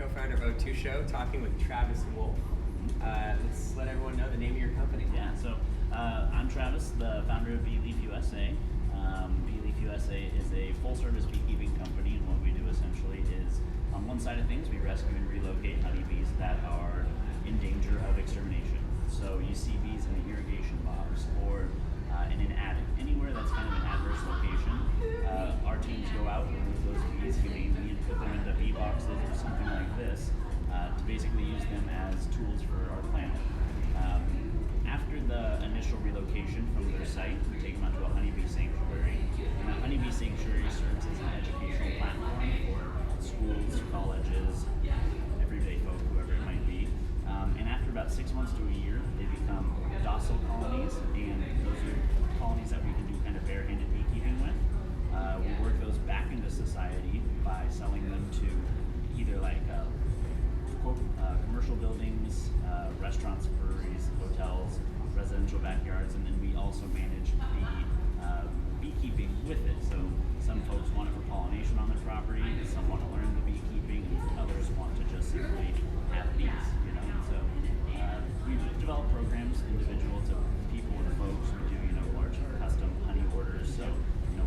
co-founder of O2 Show, talking with Travis Wolfe. Let's let everyone know the name of your company. Yeah, so I'm Travis, the founder of BeeLeaf USA. BeeLeaf USA is a full-service beekeeping company, and what we do essentially is, on one side of things, we rescue and relocate honeybees that are in danger of extermination. So you see bees in the irrigation box or in an attic, anywhere that's kind of an adverse location. Our teams go out and remove those bees humanely and put them into bee boxes or something like this to basically use them as tools for our planet. After the initial relocation from their site, we take them out to a honeybee sanctuary. And that honeybee sanctuary serves as an educational platform for schools, colleges, everyday folk, whoever it might be. And after about 6 months to a year, they become docile colonies, and those are colonies that we can do kind of barehanded beekeeping with. We work those back into society by selling them to either commercial buildings, restaurants, breweries, hotels, residential backyards, and then we also manage the beekeeping with it. So some folks want it for pollination on their property, some want to learn the beekeeping, and others want to just simply have bees, So we develop programs individual to people and folks. We do, large custom honey orders. So,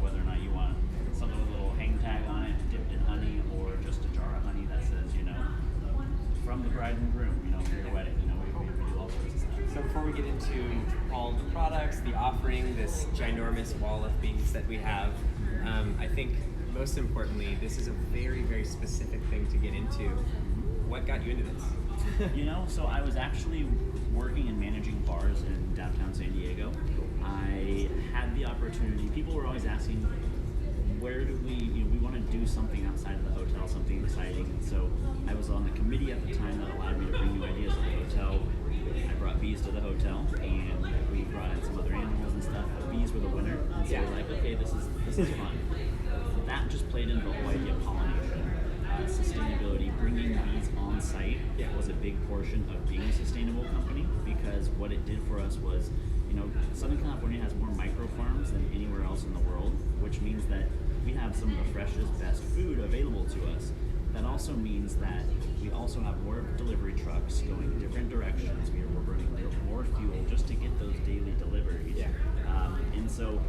whether or not you want something with a little hang tag on it, dipped in honey, or just a jar of honey that says, from the bride and groom, for your wedding. We do all sorts of stuff. So before we get into all the products, the offering, this ginormous wall of bees that we have, I think most importantly, this is a very, very specific thing to get into. What got you into this? So I was actually working and managing bars in downtown San Diego. I had the opportunity, people were always asking, where do we want to do something outside of the hotel, something exciting. And so I was on the committee at the time that allowed me to bring new ideas to the hotel. I brought bees to the hotel, and we brought in some other animals and stuff, but bees were the winner. And so we're like, okay, this is fun. That just played into the whole idea of pollination. Sustainability, bringing bees on site was a big portion of being a sustainable company, because what it did for us was, Southern California has more micro farms than anywhere else in the world, which means that we have some of the freshest, best food available to us. That also means that we also have more delivery trucks going in different directions. We're burning more fuel just to get those daily deliveries. And so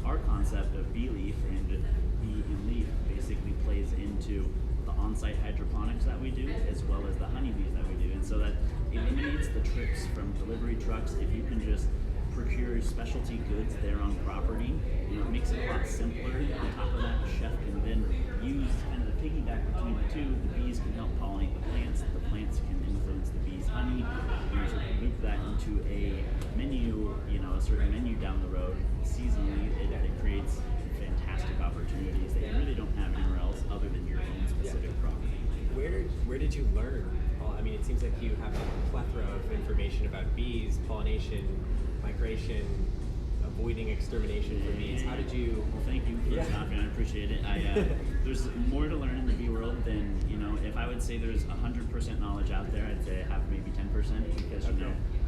our concept of BeeLeaf and Bee-in-Leaf basically plays into the on-site hydroponics that we do, as well as the honeybees that we do. And so that eliminates the trips from delivery trucks. If you can just procure specialty goods there on property, it makes it a lot simpler. On top of that, the chef can then use kind of the piggyback between the two. The bees can help pollinate the plants can influence the bees' honey. You sort of loop that into a menu, a certain menu down the road. Seasonally, it creates fantastic opportunities that you really don't have anywhere else other than your own specific property. Where did you learn? Well, I mean, it seems like you have a plethora of information about bees, pollination, migration, avoiding extermination from bees. How did you? Well, thank you for stopping. I appreciate it. There's more to learn in the bee world than, if I would say there's 100% knowledge out there, I'd say I have maybe 10%, because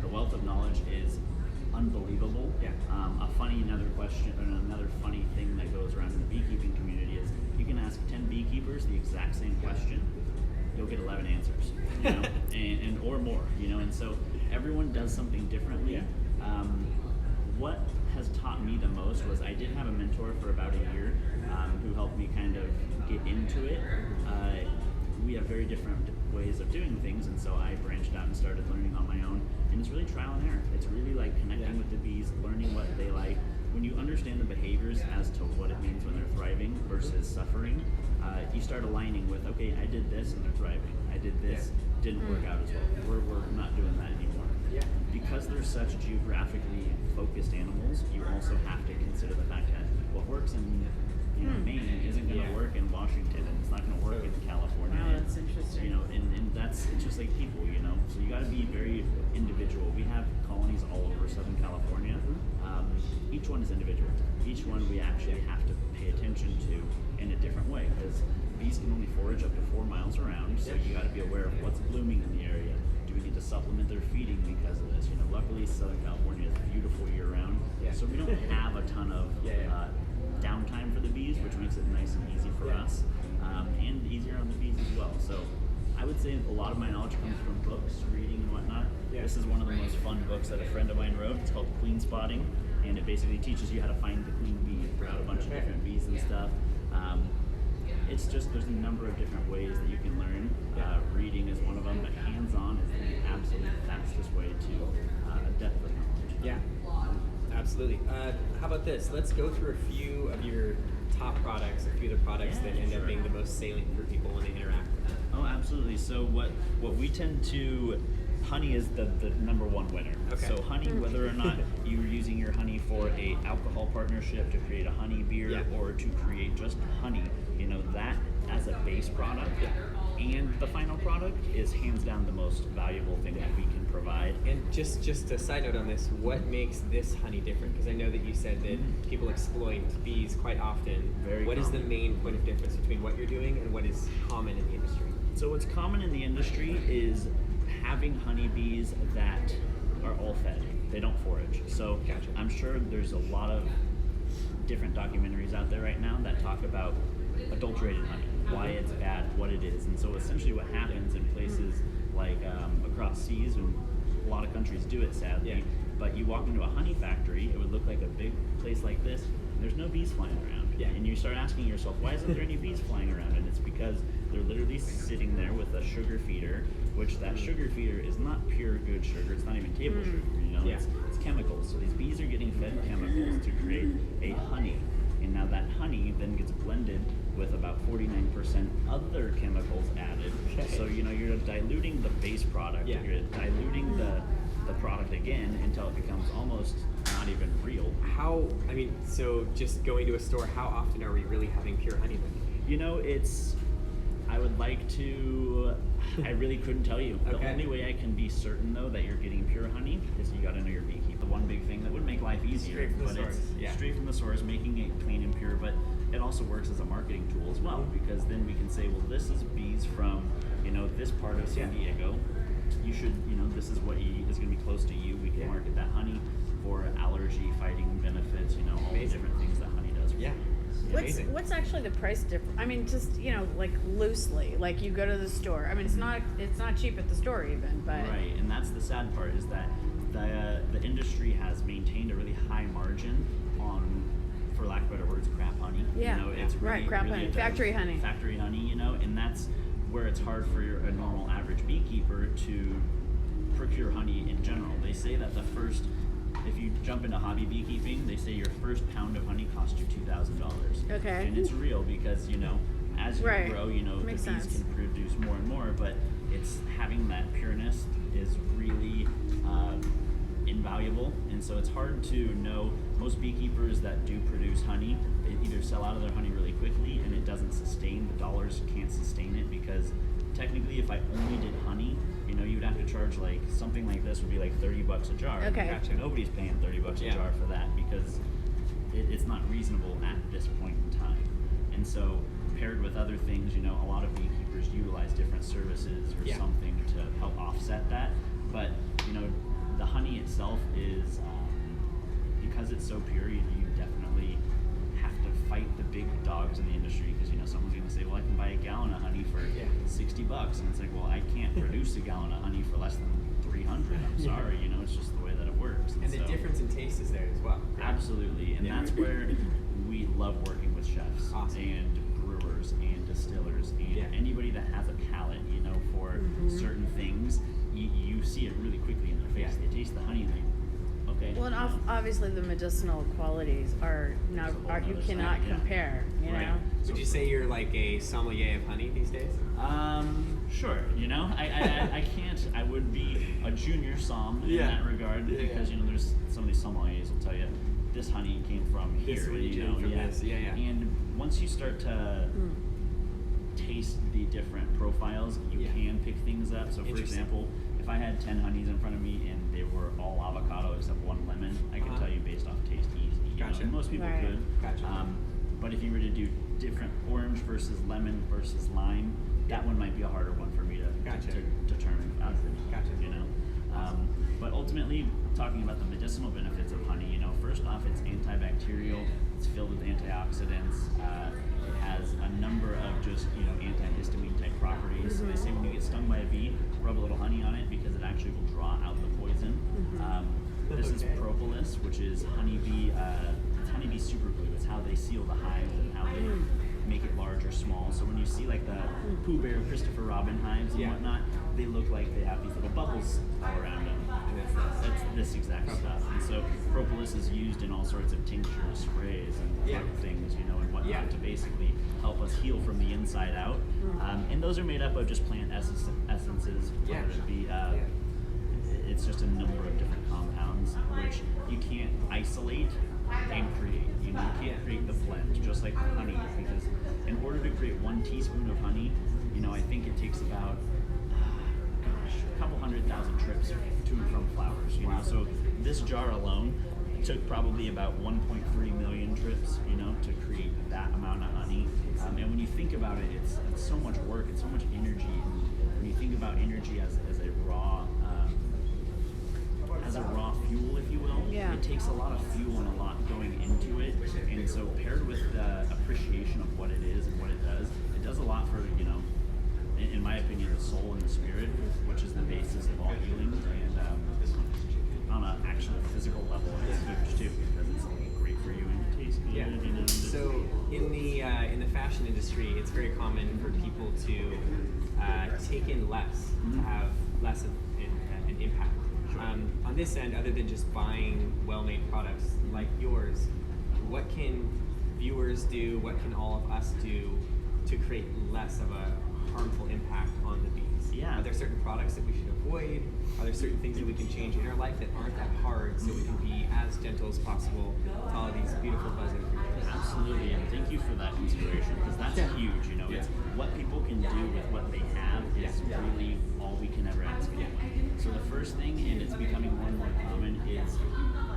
the wealth of knowledge is unbelievable. Another funny thing that goes around in the beekeeping community is you can ask 10 beekeepers the exact same question, you'll get 11 answers, and or more, and so everyone does something differently. What has taught me the most was I did have a mentor for about a year who helped me kind of get into it. We have very different ways of doing things, and so I branched out and started learning on my own, and it's really trial and error. It's really like connecting with the bees, learning what they like. When you understand the behaviors as to what it means when they're thriving versus suffering, you start aligning with, okay, I did this and they're thriving. I did this, didn't work out as well. We're not doing that anymore. Because they're such geographically focused animals, you also have to consider the fact that what works in Maine isn't going to work in Washington, and it's not going to work in California. Wow, that's interesting. And it's just like people, So you got to be very individual. We have colonies all over Southern California. Each one is individual. Each one we actually have to pay attention to in a different way, because bees can only forage up to 4 miles around. So you got to be aware of what's blooming in the area. Do we need to supplement their feeding because of this? Luckily Southern California is beautiful year round, so we don't have a ton of downtime for the bees, which makes it nice and easy for us, and easier on the bees as well. So I would say say a lot of my knowledge comes from books, reading and whatnot. Yeah. This is one of the most fun books that a friend of mine wrote. It's called Queen Spotting, and it basically teaches you how to find the queen bee throughout a bunch of different bees and stuff. It's just, there's a number of different ways that you can learn. Reading is one of them, but hands-on is the absolute fastest way to depth of knowledge. Yeah, absolutely. How about this? Let's go through a few of your top products, a few of the products that end up being the most salient for people when they interact with them. Oh, absolutely. So what we tend to, honey is the number one winner. Okay. So honey, whether or not you're using your honey for a alcohol partnership to create a honey beer or to create just honey, that as a base product and the final product is hands down the most valuable thing that we can provide. And just a side note on this, what makes this honey different? Because I know that you said that people exploit bees quite often. What is the main point of difference between what you're doing and what is common in the industry? So what's common in the industry is having honeybees that are all fed. They don't forage. So Gotcha. I'm sure there's a lot of different documentaries out there right now that talk about adulterated honey, why it's bad, what it is. And so essentially what happens in places like across seas, and a lot of countries do it sadly, but you walk into a honey factory, it would look like a big place like this, and there's no bees flying around. And you start asking yourself, why isn't there any bees flying around? And it's because they're literally sitting there with a sugar feeder, which that sugar feeder is not pure good sugar, it's not even table sugar, it's chemicals. So these bees are getting fed chemicals to create a honey. And now that honey then gets blended with about 49% other chemicals added. So you're diluting the base product. You're diluting the product again until it becomes almost not even real. So just going to a store, how often are we really having pure honey then? I would like to, I really couldn't tell you. The only way I can be certain though that you're getting pure honey is you gotta know your beekeeper. The one big thing that would make life easier, it's straight from the source, making it clean and pure, but it also works as a marketing tool as well, because then we can say, well, this is bees from, this part of San Diego. You should, this is what is gonna be close to you. We can market that honey for allergy fighting benefits, all the different things that honey does. What's actually the price difference? I mean, just like loosely, like you go to the store. I mean, it's not cheap at the store even, but right. And that's the sad part, is that the industry has maintained a really high margin on, for lack of better words, crap honey. It's really, crap really honey, factory honey, and that's where it's hard for a normal average beekeeper to procure honey in general. They say that if you jump into hobby beekeeping, they say your first pound of honey costs you $2,000. Okay. And it's real because, as you grow, the Makes bees sense. can produce more and more, but it's having that pureness is really invaluable. And so it's hard to know. Most beekeepers that do produce honey, they either sell out of their honey really quickly and it doesn't sustain, the dollars can't sustain it, because technically if I only did honey, you'd have to charge like something like this would be like $30 a jar. Okay. Gotcha. Nobody's paying $30 a jar for that, because it's not reasonable at this point in time. And so paired with other things, a lot of beekeepers utilize different services or something to help offset that. But the honey itself is, because it's so pure, you definitely have to fight the big dogs in the industry, because someone's going to say, well, I can buy a gallon of honey for $60, and it's like, well, I can't produce a gallon of honey for less than $300. I'm sorry, it's just the way that it works. And the difference in taste is there as well. Absolutely, and that's where we love working with chefs and brewers and distillers and anybody that has a palate, for certain things. You see it really quickly in their face. They taste the honey and they, okay. Well, and obviously the medicinal qualities you cannot compare. Right. Would you say you're like a sommelier of honey these days? Sure. I can't. I would be a junior somm in that regard, because there's some of these sommeliers will tell you this honey came from here. This region from this. And once you start to taste the different profiles, you can pick things up. So for example, if I had 10 honeys in front of me and they were all avocado except one lemon, I can tell you based off taste easy. Gotcha. Most people could. Gotcha. But if you were to do different orange versus lemon versus lime, that one might be a harder one for me to determine. But ultimately, talking about the medicinal benefits of honey, first off, it's antibacterial. It's filled with antioxidants. It has a number of just antihistamine type properties. So they say when you get stung by a bee, rub a little honey on it because it actually will draw out the poison. This is propolis, which is honeybee. It's honeybee superglue. It's how they seal the hives and how they make it large or small. So when you see like the Pooh Bear, Christopher Robin hives and whatnot, they look like they have these little bubbles all around them. That's this exact stuff. And so propolis is used in all sorts of tinctures, sprays, and things, you know, and whatnot to basically help us heal from the inside out. And those are made up of just plant essences, whether it be it's just a number of different compounds which you can't isolate and create. You know, you can't create the blend, just like honey, because in order to create 1 teaspoon of honey, you know, I think it takes about a couple 100,000 trips to and from flowers, you know. So this jar alone took probably about 1.3 million trips, you know, to create that amount of honey. And when you think about it, it's so much work, it's so much energy. And when you think about energy as a raw fuel, if you will, it takes a lot of fuel and a lot going into it. And so paired with the appreciation of what it is and what it does a lot for, you know, in my opinion, the soul and the spirit, which is the basis of all healing. And on an actual physical level, it's huge too, because it's great for you and it tastes good. Yeah. You know, So in the fashion industry, it's very common for people to take in less, to have less of an impact. On this end, other than just buying well-made products like yours, what can viewers do, what can all of us do to create less of a harmful impact on the bees? Yeah. Are there certain products that we should avoid? Are there certain things that we can change in our life that aren't that hard so we can be as gentle as possible with all of these beautiful buzzing creatures? Absolutely, and thank you for that consideration, because that's huge, you know, it's what people can do with what they have is really all we can ever ask for. So the first thing, and it's becoming more and more common, is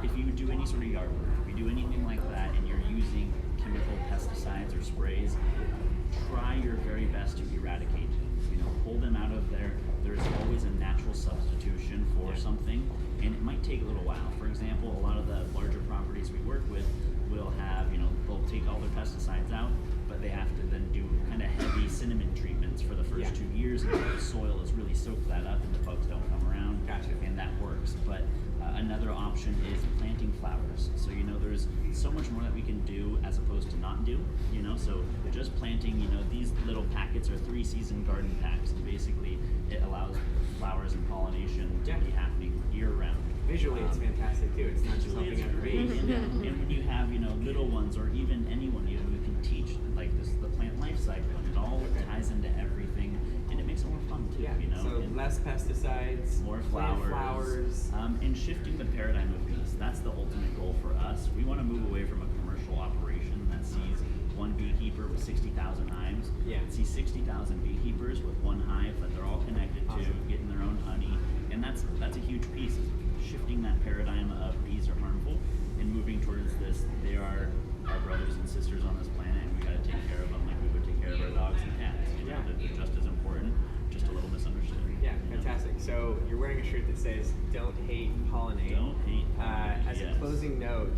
if you do any sort of yard work, if you do anything like that and you're using chemical pesticides or sprays, try your very best to eradicate. You know, pull them out of there. There's always a natural substitution for something, and it might take a little while. For example, a lot of the larger properties we work with will have, you know, they'll take all their pesticides out, but they have to then do kind of heavy cinnamon treatments for the first 2 years until the soil has really soaked that up and the bugs don't come around. Gotcha. And that works. But another option is planting flowers. So, you know, there's so much more that we can do as opposed to not do, you know. So just planting, you know, these little packets are 3-season garden packs, and basically it allows flowers and pollination to be happening year round. Visually, it's fantastic too. It's not just helping out your bees. And when you have, you know, little ones or even anyone, you know, who can teach like this, the plant life cycle, and it all ties into everything, and it makes it more fun too. You know, So and less pesticides, more plant flowers, and shifting the paradigm of bees. That's the ultimate goal for us. We want to move away from a commercial operation that sees one beekeeper with 60,000 hives. And see 60,000 beekeepers with one hive that they're all connected to, getting their own honey, and that's a huge piece. Shifting that paradigm of bees are harmful and moving towards this, they are our brothers and sisters on this planet, and we got to take care of them like we would take care of our dogs and cats. You know, they're just as important, just a little misunderstood. Yeah, fantastic. So you're wearing a shirt that says "Don't hate, pollinate." Don't hate. As a closing note,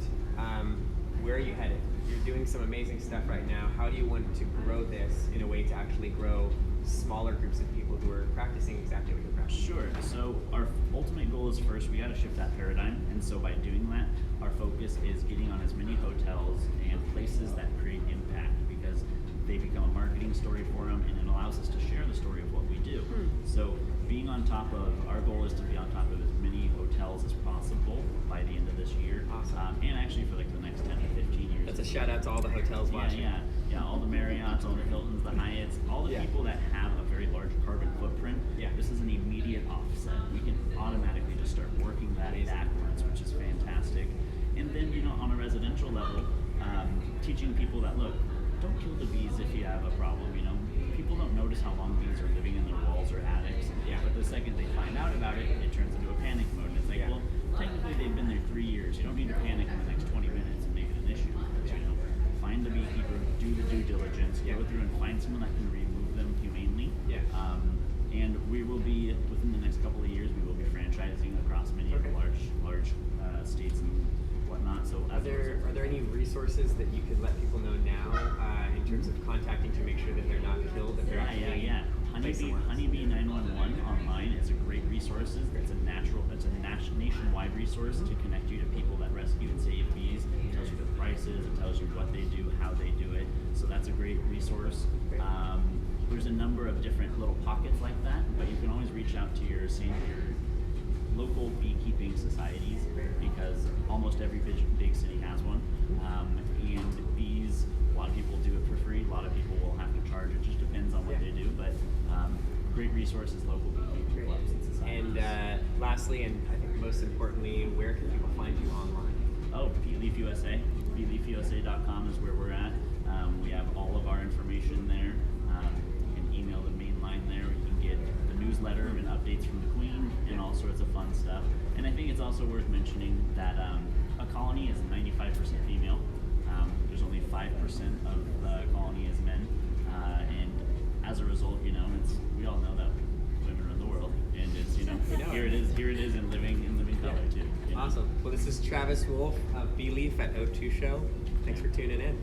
where are you headed? You're doing some amazing stuff right now. How do you want to grow this in a way to actually grow smaller groups of people who are practicing exactly what you're practicing? Sure. So our ultimate goal is first we got to shift that paradigm, and so by doing that, our focus is getting on as many hotels and places that create impact, because they become a marketing story for them, and it allows us to share the story of what we do. So being on top of, our goal is to be on top of as many hotels as possible by the end of this year. Awesome. And actually for like the next 10 to 15 years. That's a shout out to all the hotels watching. Yeah, all the Marriotts, all the Hiltons, the Hyatts, all the people that have a very large carbon footprint. This is an immediate offset. We can automatically just start working that backwards, which is fantastic. And then, you know, on a residential level, teaching people that, look, don't kill the bees if you have a problem. You know, people don't notice how long bees are living in their walls or attics. But the second they find out about it, it turns into a panic mode. And it's like, well, technically they've been there 3 years. You don't need to panic in the next 20 minutes and make it an issue. You know, find the beekeeper, do the due diligence, go through and find someone that can remove them humanely. And we will be, within the next couple of years, we will be franchising across many of the large states and whatnot. So Are there any resources that you could let people know now in terms of contacting to make sure that they're not killed? If they're actually Honeybee 911 on resources. It's a nationwide resource to connect you to people that rescue and save bees. It tells you the prices, it tells you what they do, how they do it. So that's a great resource. There's a number of different little pockets like that, but you can always reach out to your local beekeeping societies, because almost every big city has one. And bees, a lot of people do it for free, a lot of people will have to charge. It just depends on what they do, but great resources, local beekeeping clubs and societies. And lastly, and I think most importantly, where can people find you online? Oh, BeeLeaf USA. BeeLeafUSA.com is where we're at. We have all of our information there. You can email the main line there. You can get the newsletter and updates from the Queen and all sorts of fun stuff. And I think it's also worth mentioning that a colony is 95% female. There's only 5% of the colony is men. And as a result, we all know that women run the world. And it's, here it is in living color too. Awesome. Well, this is Travis Wolfe of BeeLeaf at O2 Show. Thanks for tuning in.